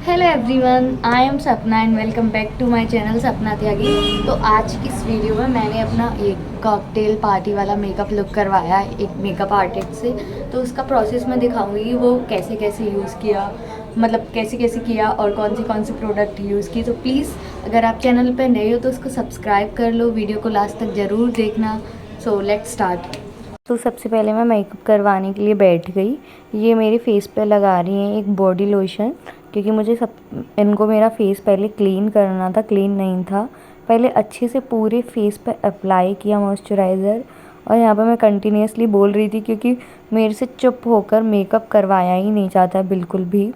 Hello everyone, I am Sapna and welcome back to my channel Sapna Tyagi. तो आज की इस वीडियो में मैंने अपना एक कॉकटेल पार्टी वाला मेकअप लुक करवाया है एक मेकअप आर्टिस्ट से। तो उसका प्रोसेस मैं दिखाऊंगी वो कैसे कैसे यूज़ किया, मतलब कैसे कैसे किया और कौन सी प्रोडक्ट यूज़ की। तो प्लीज़ अगर आप चैनल पर नए हो तो उसको सब्सक्राइब कर लो, वीडियो को लास्ट तक ज़रूर देखना। So let's start. तो सबसे पहले मैं मेकअप करवाने के लिए बैठ गई। ये मेरे फेस पे लगा रही हैं एक बॉडी लोशन, क्योंकि मुझे इनको मेरा फेस पहले क्लीन करना था, क्लीन नहीं था। पहले अच्छे से पूरे फेस पे अप्लाई किया मॉइस्चराइज़र। और यहाँ पर मैं कंटिन्यूसली बोल रही थी क्योंकि मेरे से चुप होकर मेकअप करवाया ही नहीं जाता बिल्कुल भी।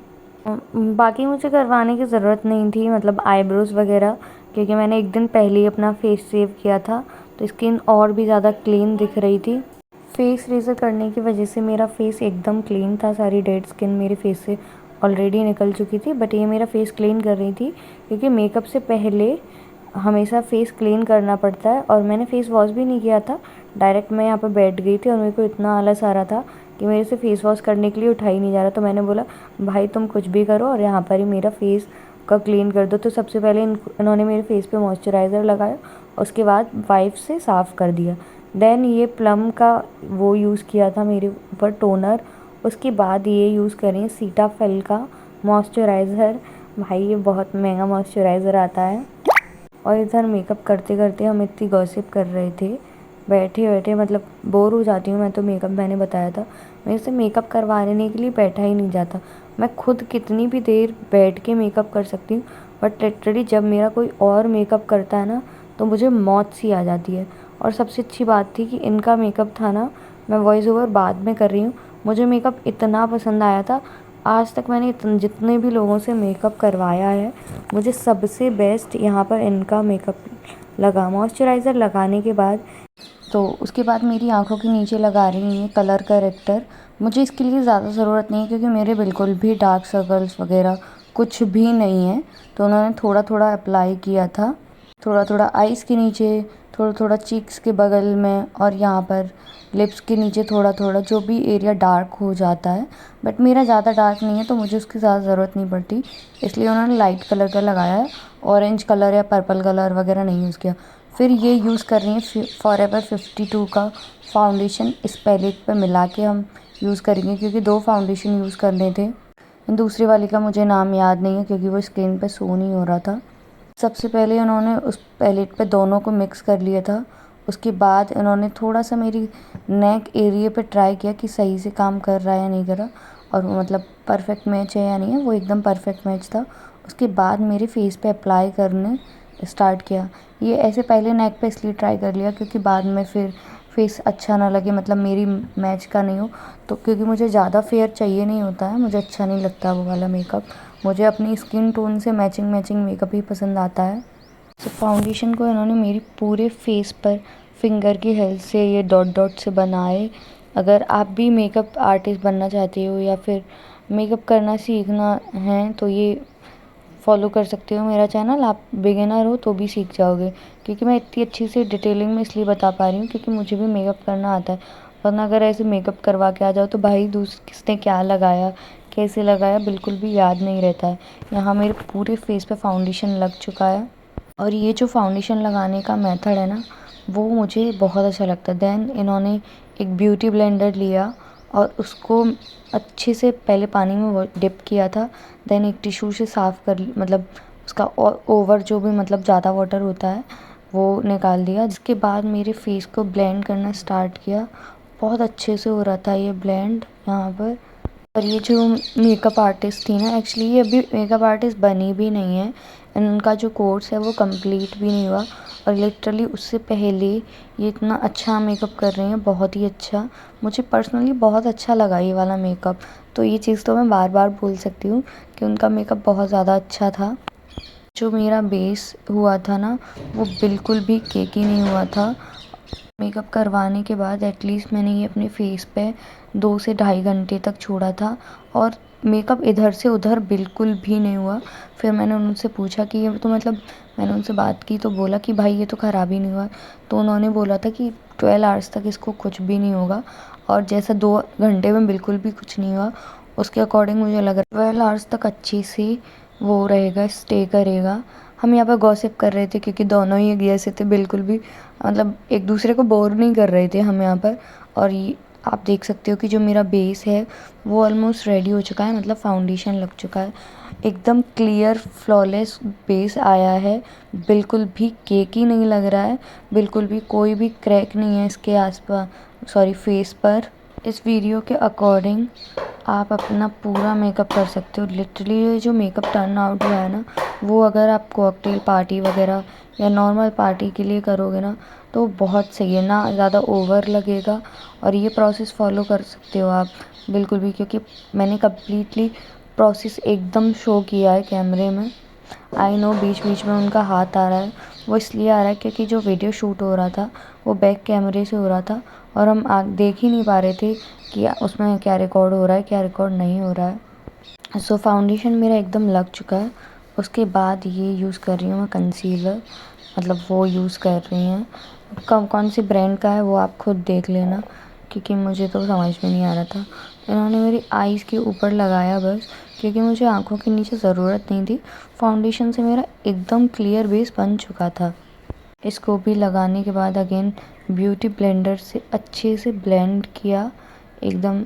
बाकी मुझे करवाने की ज़रूरत नहीं थी, मतलब आईब्रोज़ वगैरह, क्योंकि मैंने एक दिन पहले ही अपना फेस सेव किया था तो स्किन और भी ज़्यादा क्लीन दिख रही थी। फेस रेज़र करने की वजह से मेरा फेस एकदम क्लीन था, सारी डेड स्किन मेरे फेस से ऑलरेडी निकल चुकी थी। बट ये मेरा फेस क्लीन कर रही थी क्योंकि मेकअप से पहले हमेशा फेस क्लीन करना पड़ता है। और मैंने फेस वॉश भी नहीं किया था, डायरेक्ट मैं यहाँ पर बैठ गई थी और मेरे को इतना आलस आ रहा था कि मेरे से फेस वॉश करने के लिए उठा ही नहीं जा रहा। तो मैंने बोला भाई तुम कुछ भी करो और यहाँ पर ही मेरा फेस का क्लीन कर दो। तो सबसे पहले इन्होंने मेरे फेस पे मॉइस्चराइज़र लगाया, उसके बाद वाइप से साफ़ कर दिया। देन ये प्लम का वो यूज़ किया था मेरे ऊपर टोनर। उसके बाद ये यूज़ करें सीटाफेल का मॉइस्चराइज़र। भाई ये बहुत महंगा मॉइस्चराइज़र आता है। और इधर मेकअप करते करते हम इतनी गॉसिप कर रहे थे बैठे बैठे, मतलब बोर हो जाती हूँ मैं तो मेकअप, मैंने बताया था मेरे से मेकअप करवाने के लिए बैठा ही नहीं जाता। मैं खुद कितनी भी देर बैठ के मेकअप कर सकती हूँ, बट लिटरली जब मेरा कोई और मेकअप करता है ना तो मुझे मौत सी आ जाती है। और सबसे अच्छी बात थी कि इनका मेकअप था ना, मैं वॉइस ओवर बाद में कर रही हूँ, मुझे मेकअप इतना पसंद आया था। आज तक मैंने जितने भी लोगों से मेकअप करवाया है, मुझे सबसे बेस्ट यहाँ पर इनका मेकअप लगा। मॉइस्चराइज़र लगाने के बाद तो उसके बाद मेरी आँखों के नीचे लगा रही हैं कलर करेक्टर। मुझे इसके लिए ज़्यादा ज़रूरत नहीं है क्योंकि मेरे बिल्कुल भी डार्क सर्कल्स वगैरह कुछ भी नहीं है। तो उन्होंने थोड़ा थोड़ा अप्लाई किया था, थोड़ा थोड़ा आइज़ के नीचे, थोड़ा थोड़ा चीक्स के बगल में और यहाँ पर लिप्स के नीचे थोड़ा थोड़ा, जो भी एरिया डार्क हो जाता है। बट मेरा ज़्यादा डार्क नहीं है तो मुझे उसकी ज़्यादा ज़रूरत नहीं पड़ती, इसलिए उन्होंने लाइट कलर का लगाया है। ऑरेंज कलर या पर्पल कलर वगैरह नहीं यूज़ किया। फिर ये यूज़ कर रही हैं फॉरएवर 52 का फाउंडेशन। इस पैलेट पर मिला के हम यूज़ करेंगे क्योंकि 2 फाउंडेशन यूज़ करने थे। दूसरी वाली का मुझे नाम याद नहीं है क्योंकि वो स्क्रीन पे शो नहीं हो रहा था। सबसे पहले उन्होंने उस पैलेट पे दोनों को मिक्स कर लिया था। उसके बाद इन्होंने थोड़ा सा मेरी नेक एरिया पे ट्राई किया कि सही से काम कर रहा है या नहीं कर रहा, और वो मतलब परफेक्ट मैच है या नहीं है। वो एकदम परफेक्ट मैच था। उसके बाद मेरे फेस पे अप्लाई करने स्टार्ट किया। ये ऐसे पहले नेक पे इसलिए ट्राई कर लिया क्योंकि बाद में फिर फेस अच्छा ना लगे, मतलब मेरी मैच का नहीं हो तो, क्योंकि मुझे ज़्यादा फेयर चाहिए नहीं होता है, मुझे अच्छा नहीं लगता वो वाला मेकअप। मुझे अपनी स्किन टोन से मैचिंग मेकअप ही पसंद आता है। तो फाउंडेशन को इन्होंने मेरी पूरे फेस पर फिंगर की हेल्प से ये डॉट डॉट से बनाए। अगर आप भी मेकअप आर्टिस्ट बनना चाहते हो या फिर मेकअप करना सीखना है तो ये फॉलो कर सकते हो मेरा चैनल। आप बिगिनर हो तो भी सीख जाओगे, क्योंकि मैं इतनी अच्छी से डिटेलिंग में इसलिए बता पा रही हूँ क्योंकि मुझे भी मेकअप करना आता है। वरना अगर ऐसे मेकअप करवा के आ जाओ तो भाई किसने क्या लगाया, कैसे लगाया, बिल्कुल भी याद नहीं रहता है। यहाँ मेरे पूरे फेस पे फाउंडेशन लग चुका है और ये जो फाउंडेशन लगाने का मेथड है ना, वो मुझे बहुत अच्छा लगता है। देन इन्होंने एक ब्यूटी ब्लेंडर लिया और उसको अच्छे से पहले पानी में वो डिप किया था। देन एक टिश्यू से साफ़ कर, मतलब उसका ओवर जो भी मतलब ज़्यादा वाटर होता है वो निकाल दिया। जिसके बाद मेरे फेस को ब्लेंड करना स्टार्ट किया। बहुत अच्छे से हो रहा था ये ब्लेंड यहाँ पर। और ये जो मेकअप आर्टिस्ट थी ना, एक्चुअली ये अभी मेकअप आर्टिस्ट बनी भी नहीं है, इनका जो कोर्स है वो कंप्लीट भी नहीं हुआ। और लिटरली उससे पहले ये इतना अच्छा मेकअप कर रही हैं, बहुत ही अच्छा। मुझे पर्सनली बहुत अच्छा लगा ये वाला मेकअप। तो ये चीज़ तो मैं बार बार बोल सकती हूँ कि उनका मेकअप बहुत ज़्यादा अच्छा था। जो मेरा बेस हुआ था ना, वो बिल्कुल भी केकी नहीं हुआ था। मेकअप करवाने के बाद एटलीस्ट मैंने ये अपने फेस पे 2 से ढाई घंटे तक छोड़ा था और मेकअप इधर से उधर बिल्कुल भी नहीं हुआ। फिर मैंने उनसे पूछा कि ये तो मतलब, मैंने उनसे बात की तो बोला कि भाई ये तो ख़राब ही नहीं हुआ। तो उन्होंने बोला था कि 12 आवर्स तक इसको कुछ भी नहीं होगा, और जैसा 2 घंटे में बिल्कुल भी कुछ नहीं हुआ, उसके अकॉर्डिंग मुझे लग रहा है 12 आवर्स तक अच्छी सी वो रहेगा, स्टे करेगा। हम यहाँ पर गॉसिप कर रहे थे क्योंकि दोनों ही ऐसे थे, बिल्कुल भी मतलब एक दूसरे को बोर नहीं कर रहे थे हम यहाँ पर। और ये आप देख सकते हो कि जो मेरा बेस है वो ऑलमोस्ट रेडी हो चुका है, मतलब फाउंडेशन लग चुका है। एकदम क्लियर फ्लॉलेस बेस आया है, बिल्कुल भी केकी नहीं लग रहा है, बिल्कुल भी कोई भी क्रैक नहीं है इसके आसपास, सॉरी फेस पर। इस वीडियो के अकॉर्डिंग आप अपना पूरा मेकअप कर सकते हो। लिटरली ये जो मेकअप टर्न आउट हुआ है ना, वो अगर आप कॉकटेल पार्टी वगैरह या नॉर्मल पार्टी के लिए करोगे ना तो बहुत सही है, ना ज़्यादा ओवर लगेगा। और ये प्रोसेस फॉलो कर सकते हो आप बिल्कुल भी, क्योंकि मैंने कम्प्लीटली प्रोसेस एकदम शो किया है कैमरे में। आई नो बीच बीच में उनका हाथ आ रहा है, वो इसलिए आ रहा है क्योंकि जो वीडियो शूट हो रहा था वो बैक कैमरे से हो रहा था और हम देख ही नहीं पा रहे थे कि उसमें क्या रिकॉर्ड हो रहा है, क्या रिकॉर्ड नहीं हो रहा है। सो फाउंडेशन मेरा एकदम लग चुका है। उसके बाद ये यूज़ कर रही हूँ मैं कंसीलर, मतलब वो यूज़ कर रही हैं। कौन सी ब्रांड का है वो आप खुद देख लेना, क्योंकि मुझे तो समझ में नहीं आ रहा था। इन्होंने मेरी आईज़ के ऊपर लगाया बस, क्योंकि मुझे आँखों के नीचे ज़रूरत नहीं थी। फाउंडेशन से मेरा एकदम क्लियर बेस बन चुका था। इसको भी लगाने के बाद अगेन ब्यूटी ब्लेंडर से अच्छे से ब्लेंड किया, एकदम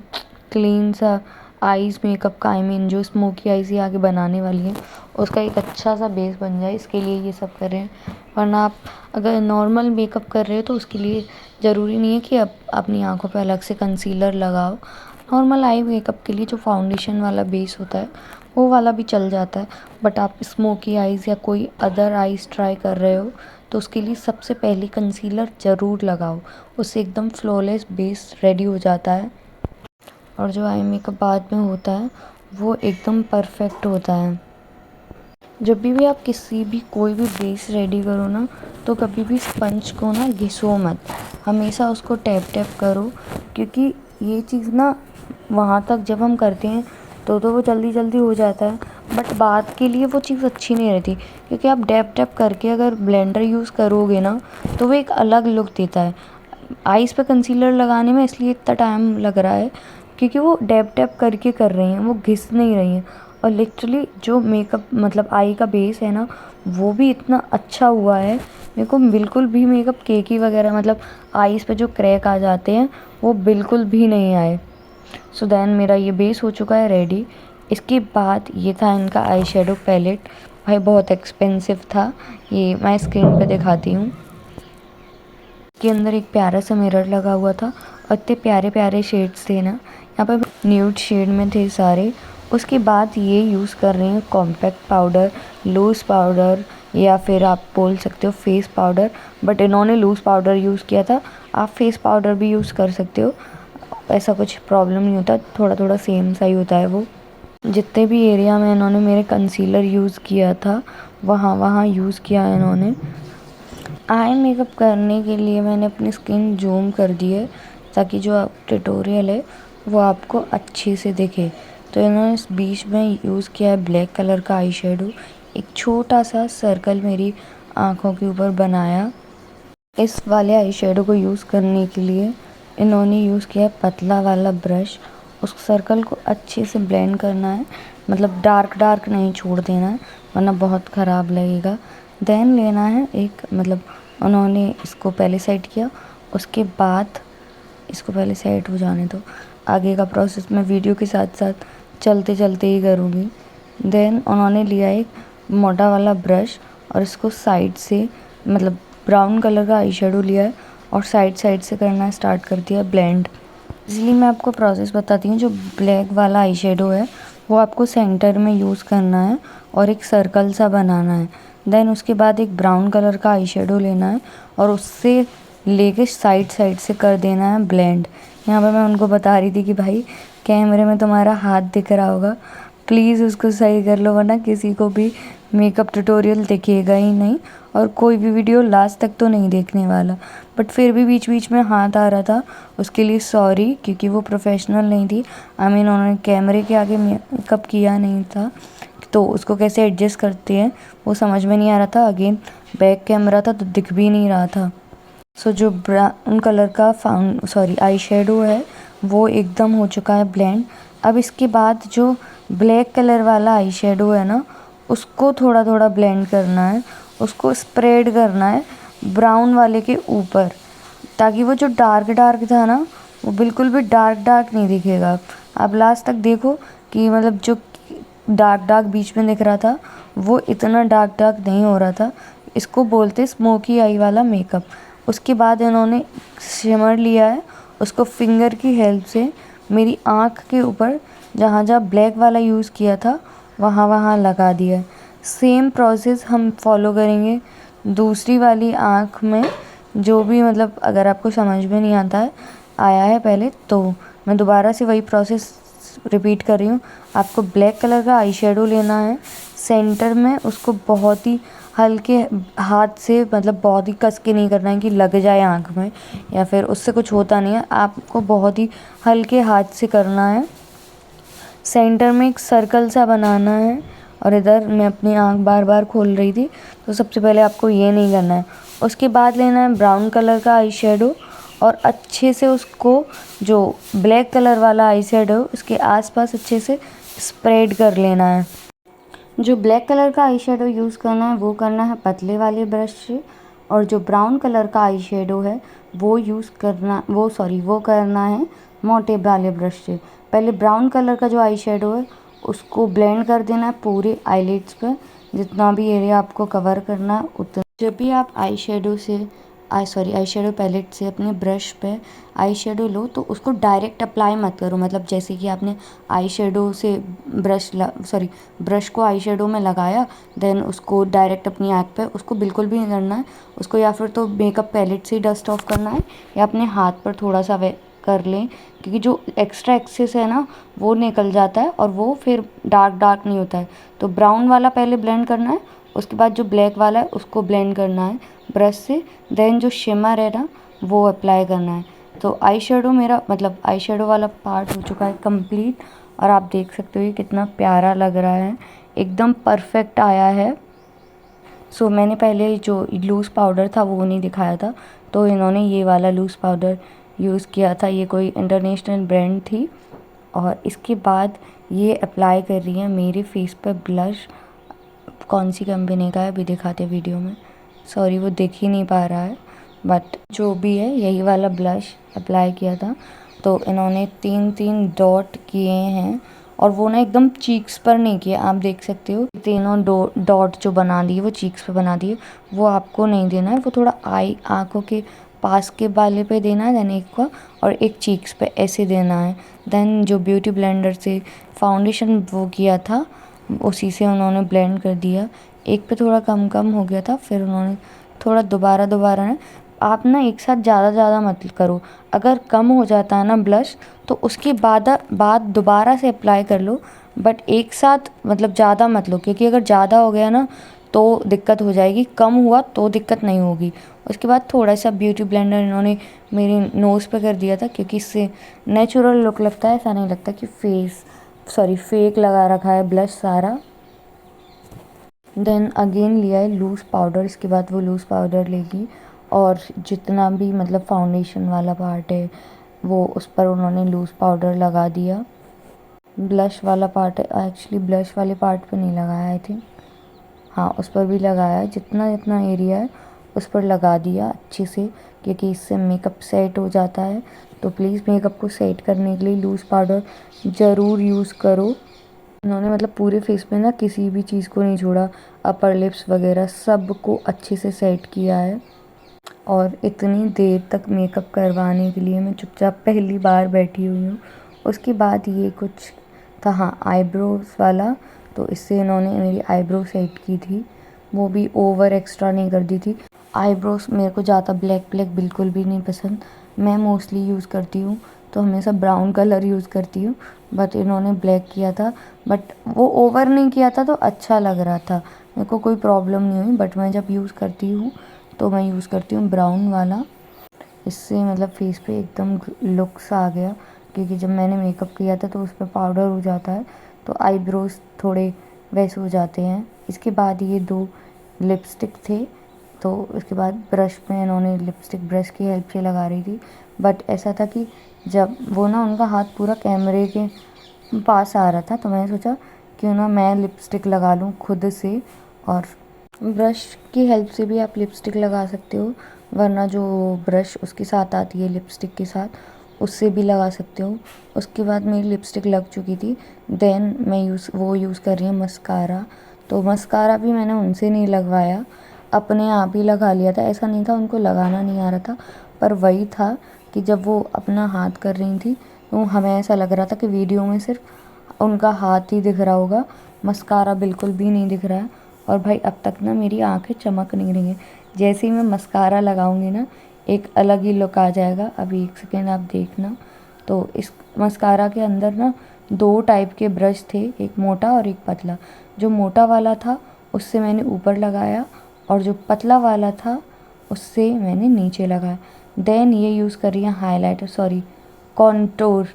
क्लीन सा आईज़ मेकअप का, आई मीन जो स्मोकी आईज़ ही आगे बनाने वाली है उसका एक अच्छा सा बेस बन जाए, इसके लिए ये सब कर रहे हैं। वरना आप अगर नॉर्मल मेकअप कर रहे हो तो उसके लिए ज़रूरी नहीं है कि आप अपनी आँखों पे अलग से कंसीलर लगाओ। नॉर्मल आई मेकअप के लिए जो फाउंडेशन वाला बेस होता है वो वाला भी चल जाता है। बट आप स्मोकी आईज़ या कोई अदर आईज़ ट्राई कर रहे हो तो उसके लिए सबसे पहले कंसीलर ज़रूर लगाओ, उससे एकदम फ्लॉलेस बेस रेडी हो जाता है। और जो आई मेकअप बाद में होता है वो एकदम परफेक्ट होता है। जब भी आप किसी भी कोई भी बेस रेडी करो ना तो कभी भी स्पंज को ना घिसो मत, हमेशा उसको टैप टैप करो, क्योंकि ये चीज़ ना वहाँ तक जब हम करते हैं तो वो जल्दी जल्दी हो जाता है, बट बाद के लिए वो चीज़ अच्छी नहीं रहती। क्योंकि आप डैप डैप करके अगर ब्लेंडर यूज़ करोगे ना तो वो एक अलग लुक देता है। आईज़ पे कंसीलर लगाने में इसलिए इतना टाइम लग रहा है क्योंकि वो डैप डैप करके कर रही हैं, वो घिस नहीं रही हैं। और लिटरली जो मेकअप मतलब आई का बेस है ना वो भी इतना अच्छा हुआ है, मेरे को बिल्कुल भी मेकअप केकी वगैरह मतलब आईज़ पे जो क्रैक आ जाते हैं वो बिल्कुल भी नहीं आए। सो देन मेरा ये बेस हो चुका है रेडी। इसके बाद ये था इनका आई शेडो पैलेट, भाई बहुत एक्सपेंसिव था, ये मैं स्क्रीन पे दिखाती हूँ। के अंदर एक प्यारा सा मिरर लगा हुआ था और इतने प्यारे प्यारे शेड्स थे ना, यहाँ पर न्यूड शेड में थे सारे। उसके बाद ये यूज़ कर रही हूँ कॉम्पैक्ट पाउडर, लूज़ पाउडर या फिर आप बोल सकते हो फेस पाउडर, बट इन्होंने लूज़ पाउडर यूज़ किया था। आप फेस पाउडर भी यूज़ कर सकते हो, ऐसा कुछ प्रॉब्लम नहीं होता, थोड़ा थोड़ा सेम सा ही होता है वो। जितने भी एरिया में इन्होंने मेरे कंसीलर यूज़ किया था वहाँ वहाँ यूज़ किया है इन्होंने। आई मेकअप करने के लिए मैंने अपनी स्किन जूम कर दी है ताकि जो ट्यूटोरियल है वो आपको अच्छे से दिखे। तो इन्होंने इस बीच में यूज़ किया है ब्लैक कलर का आई शेडो, एक छोटा सा सर्कल मेरी आँखों के ऊपर बनाया। इस वाले आई शेडो को यूज़ करने के लिए इन्होंने यूज़ किया है पतला वाला ब्रश। उस सर्कल को अच्छे से ब्लेंड करना है, मतलब डार्क डार्क नहीं छोड़ देना है वरना बहुत ख़राब लगेगा। देन लेना है एक, मतलब उन्होंने इसको पहले सेट किया, उसके बाद इसको पहले सेट हो जाने दो, आगे का प्रोसेस मैं वीडियो के साथ साथ चलते चलते ही करूँगी। देन उन्होंने लिया एक मोटा वाला ब्रश और इसको साइड से, मतलब ब्राउन कलर का आई शेडो लिया है और साइड साइड से करना स्टार्ट कर दिया ब्लेंड। इसलिए मैं आपको प्रोसेस बताती हूँ। जो ब्लैक वाला आई शेडो है वो आपको सेंटर में यूज़ करना है और एक सर्कल सा बनाना है। देन उसके बाद एक ब्राउन कलर का आई शेडो लेना है और उससे लेके साइड साइड से कर देना है ब्लेंड। यहाँ पर मैं उनको बता रही थी कि भाई कैमरे में तुम्हारा हाथ दिख रहा होगा, प्लीज़ उसको सही कर लो वरना किसी को भी मेकअप ट्यूटोरियल दिखेगा ही नहीं और कोई भी वीडियो लास्ट तक तो नहीं देखने वाला। बट फिर भी बीच बीच में हाथ आ रहा था, उसके लिए सॉरी, क्योंकि वो प्रोफेशनल नहीं थी। आई मीन उन्होंने कैमरे के आगे मेकअप किया नहीं था तो उसको कैसे एडजस्ट करते हैं वो समझ में नहीं आ रहा था। अगेन बैक कैमरा था तो दिख भी नहीं रहा था। सो जो ब्राउन कलर का आई शेडो है वो एकदम हो चुका है ब्लेंड। अब इसके बाद जो ब्लैक कलर वाला आई शेडो है ना उसको थोड़ा थोड़ा ब्लेंड करना है, उसको स्प्रेड करना है ब्राउन वाले के ऊपर, ताकि वो जो डार्क डार्क था ना वो बिल्कुल भी डार्क डार्क नहीं दिखेगा। आप लास्ट तक देखो कि मतलब जो डार्क डार्क बीच में दिख रहा था वो इतना डार्क डार्क नहीं हो रहा था। इसको बोलते स्मोकी आई वाला मेकअप। उसके बाद इन्होंने शिमर लिया है, उसको फिंगर की हेल्प से मेरी आँख के ऊपर जहाँ जहाँ ब्लैक वाला यूज़ किया था वहाँ वहाँ लगा दिया। सेम प्रोसेस हम फॉलो करेंगे दूसरी वाली आँख में। जो भी मतलब अगर आपको समझ में नहीं आता है आया है पहले, तो मैं दोबारा से वही प्रोसेस रिपीट कर रही हूँ। आपको ब्लैक कलर का आई शेडो लेना है, सेंटर में उसको बहुत ही हल्के हाथ से, मतलब बहुत ही कस के नहीं करना है कि लग जाए आँख में, या फिर उससे कुछ होता नहीं है। आपको बहुत ही हल्के हाथ से करना है। सेंटर में एक सर्कल सा बनाना है। और इधर मैं अपनी आँख बार बार खोल रही थी, तो सबसे पहले आपको ये नहीं करना है। उसके बाद लेना है ब्राउन कलर का आई शेडो और अच्छे से उसको जो ब्लैक कलर वाला आई शेडो उसके आसपास अच्छे से स्प्रेड कर लेना है। जो ब्लैक कलर का आई शेडो यूज़ करना है वो करना है पतले वाले ब्रश से, और जो ब्राउन कलर का आई शेडो है वो करना है मोटे वाले ब्रश से। पहले ब्राउन कलर का जो आई शेडो है उसको ब्लेंड कर देना है पूरे आईलिड्स पे, जितना भी एरिया आपको कवर करना है उतना। जब भी आप आई शेडो पैलेट से अपने ब्रश पे आई शेडो लो तो उसको डायरेक्ट अप्लाई मत करो। मतलब जैसे कि आपने आई शेडो से ब्रश को आई शेडो में लगाया, देन उसको डायरेक्ट अपनी आँख पे, उसको बिल्कुल भी नहीं करना है। उसको या फिर तो मेकअप पैलेट से ही डस्ट ऑफ करना है या अपने हाथ पर थोड़ा सा कर लें, क्योंकि जो एक्स्ट्रा एक्सेस है ना वो निकल जाता है और वो फिर डार्क डार्क नहीं होता है। तो ब्राउन वाला पहले ब्लेंड करना है, उसके बाद जो ब्लैक वाला है उसको ब्लेंड करना है ब्रश से, देन जो शिमर है ना वो अप्लाई करना है। तो आई शेडो आई शेडो वाला पार्ट हो चुका है कंप्लीट, और आप देख सकते हो ये कितना प्यारा लग रहा है, एकदम परफेक्ट आया है। मैंने पहले जो लूज़ पाउडर था वो नहीं दिखाया था, तो इन्होंने ये वाला लूज़ पाउडर यूज़ किया था, ये कोई इंटरनेशनल ब्रांड थी। और इसके बाद ये अप्लाई कर रही है मेरे फेस पर ब्लश। कौन सी कंपनी का है अभी दिखाते वीडियो में, सॉरी वो दिख ही नहीं पा रहा है, बट जो भी है यही वाला ब्लश अप्लाई किया था। तो इन्होंने 3-3 डॉट किए हैं, और वो ना एकदम चीक्स पर नहीं किया। आप देख सकते हो तीनों डॉट जो बना दिए वो चीक्स पे बना दिए, वो आपको नहीं देना है। वो थोड़ा आँखों के पास के बाले पे देना है, देन एक का, और एक चीक्स पे ऐसे देना है। देन जो ब्यूटी ब्लेंडर से फाउंडेशन वो किया था उसी से उन्होंने ब्लेंड कर दिया। एक पे थोड़ा कम कम हो गया था, फिर उन्होंने थोड़ा दोबारा ना, आप ना एक साथ ज़्यादा मत करो। अगर कम हो जाता है ना ब्लश तो उसके बाद दोबारा से अप्लाई कर लो, बट एक साथ मतलब ज़्यादा मत लो, क्योंकि अगर ज़्यादा हो गया ना तो दिक्कत हो जाएगी, कम हुआ तो दिक्कत नहीं होगी। उसके बाद थोड़ा सा ब्यूटी ब्लेंडर इन्होंने मेरी नोज़ पे कर दिया था, क्योंकि इससे नेचुरल लुक लगता है, ऐसा नहीं लगता कि फेक लगा रखा है ब्लश सारा। देन अगेन लिया है लूज़ पाउडर, इसके बाद वो लूज़ पाउडर लेगी और जितना भी मतलब फाउंडेशन वाला पार्ट है वो उस पर उन्होंने लूज़ पाउडर लगा दिया। ब्लश वाला पार्ट एक्चुअली ब्लश वाले पार्ट पे नहीं लगाया आई थिंक, हाँ उस पर भी लगाया है। जितना जितना एरिया है उस पर लगा दिया अच्छे से, क्योंकि इससे मेकअप सेट हो जाता है। तो प्लीज़ मेकअप को सेट करने के लिए लूज़ पाउडर ज़रूर यूज़ करो। उन्होंने मतलब पूरे फेस में ना किसी भी चीज़ को नहीं छोड़ा, अपर लिप्स वगैरह सब को अच्छे से सेट किया है। और इतनी देर तक मेकअप करवाने के लिए मैं चुपचाप पहली बार बैठी हुई हूँ। उसके बाद ये कुछ था, हाँ आईब्रोज वाला, तो इससे इन्होंने मेरी आईब्रो सेट की थी, वो भी ओवर एक्स्ट्रा नहीं कर दी थी। आईब्रोज मेरे को ज़्यादा ब्लैक बिल्कुल भी नहीं पसंद, मैं मोस्टली यूज़ करती हूँ तो हमेशा ब्राउन कलर यूज़ करती हूँ, बट इन्होंने ब्लैक किया था, बट वो ओवर नहीं किया था तो अच्छा लग रहा था, मेरे को कोई प्रॉब्लम नहीं हुई। बट मैं जब यूज़ करती हूँ तो मैं यूज़ करती हूँ ब्राउन वाला, इससे मतलब फेस पे एकदम लुक्स आ गया, क्योंकि जब मैंने मेकअप किया था तो उस पर पाउडर हो जाता है तो आईब्रोज थोड़े वैसे हो जाते हैं। इसके बाद ये 2 लिपस्टिक थे, तो उसके बाद ब्रश में इन्होंने लिपस्टिक ब्रश की हेल्प से लगा रही थी, बट ऐसा था कि जब वो ना उनका हाथ पूरा कैमरे के पास आ रहा था तो मैंने सोचा क्यों ना मैं लिपस्टिक लगा लूँ खुद से। और ब्रश की हेल्प से भी आप लिपस्टिक लगा सकते हो, वरना जो ब्रश उसके साथ आती है लिपस्टिक के साथ, उससे भी लगा सकते हो। उसके बाद मेरी लिपस्टिक लग चुकी थी, देन मैं यूज़ कर रही हूँ मस्कारा। तो मस्कारा भी मैंने उनसे नहीं लगवाया, अपने आप ही लगा लिया था। ऐसा नहीं था उनको लगाना नहीं आ रहा था, पर वही था कि जब वो अपना हाथ कर रही थी तो हमें ऐसा लग रहा था कि वीडियो में सिर्फ उनका हाथ ही दिख रहा होगा, मस्कारा बिल्कुल भी नहीं दिख रहा है। और भाई अब तक ना मेरी आंखें चमक नहीं रही हैं। जैसे ही मैं मस्कारा लगाऊंगी ना, एक अलग ही लुक आ जाएगा। अभी एक सेकेंड आप देखना। तो इस मस्कारा के अंदर ना 2 टाइप के ब्रश थे, एक मोटा और एक पतला। जो मोटा वाला था उससे मैंने ऊपर लगाया, और जो पतला वाला था उससे मैंने नीचे लगाया। देन ये यूज़ कर रही हैं हाइलाइटर, सॉरी कॉन्टोर,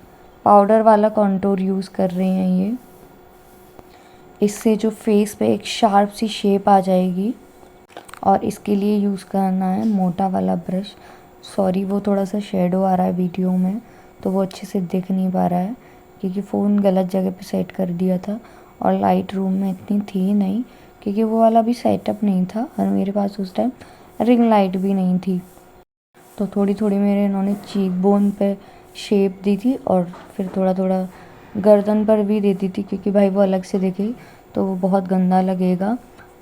पाउडर वाला कॉन्टोर यूज़ कर रही हैं ये। इससे जो फेस पे एक शार्प सी शेप आ जाएगी। और इसके लिए यूज़ करना है मोटा वाला ब्रश। सॉरी वो थोड़ा सा शेडो आ रहा है वीडियो में, तो वो अच्छे से दिख नहीं पा रहा है क्योंकि फ़ोन गलत जगह पे सेट कर दिया था, और लाइट रूम में इतनी थी नहीं, क्योंकि वो वाला भी सेटअप नहीं था, और मेरे पास उस टाइम रिंग लाइट भी नहीं थी। तो थोड़ी थोड़ी मेरे इन्होंने चीक बोन पे शेप दी थी, और फिर थोड़ा थोड़ा गर्दन पर भी देती थी, क्योंकि भाई वो अलग से दिखे तो वो बहुत गंदा लगेगा।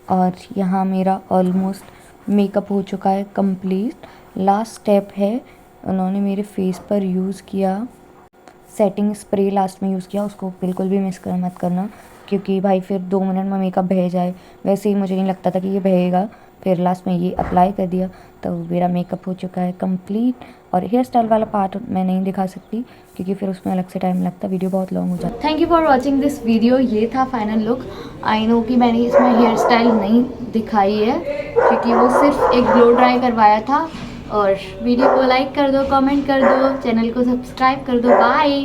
और यहाँ मेरा ऑलमोस्ट मेकअप हो चुका है कंप्लीट। लास्ट स्टेप है, उन्होंने मेरे फेस पर यूज़ किया सेटिंग स्प्रे, लास्ट में यूज़ किया, उसको बिल्कुल भी मिस मत करना, क्योंकि भाई फिर 2 मिनट में मेकअप बह जाए। वैसे ही मुझे नहीं लगता था कि ये बहेगा, फिर लास्ट में ये अप्लाई कर दिया, तो मेरा मेकअप हो चुका है कंप्लीट। और हेयर स्टाइल वाला पार्ट मैं नहीं दिखा सकती क्योंकि फिर उसमें अलग से टाइम लगता, वीडियो बहुत लॉन्ग हो जाता। Thank you for watching this video. ये था फाइनल लुक। आई नो कि मैंने इसमें हेयर स्टाइल नहीं दिखाई है क्योंकि वो सिर्फ एक ब्लो ड्राई करवाया था। और वीडियो को लाइक कर दो, कमेंट कर दो, चैनल को सब्सक्राइब कर दो। बाय।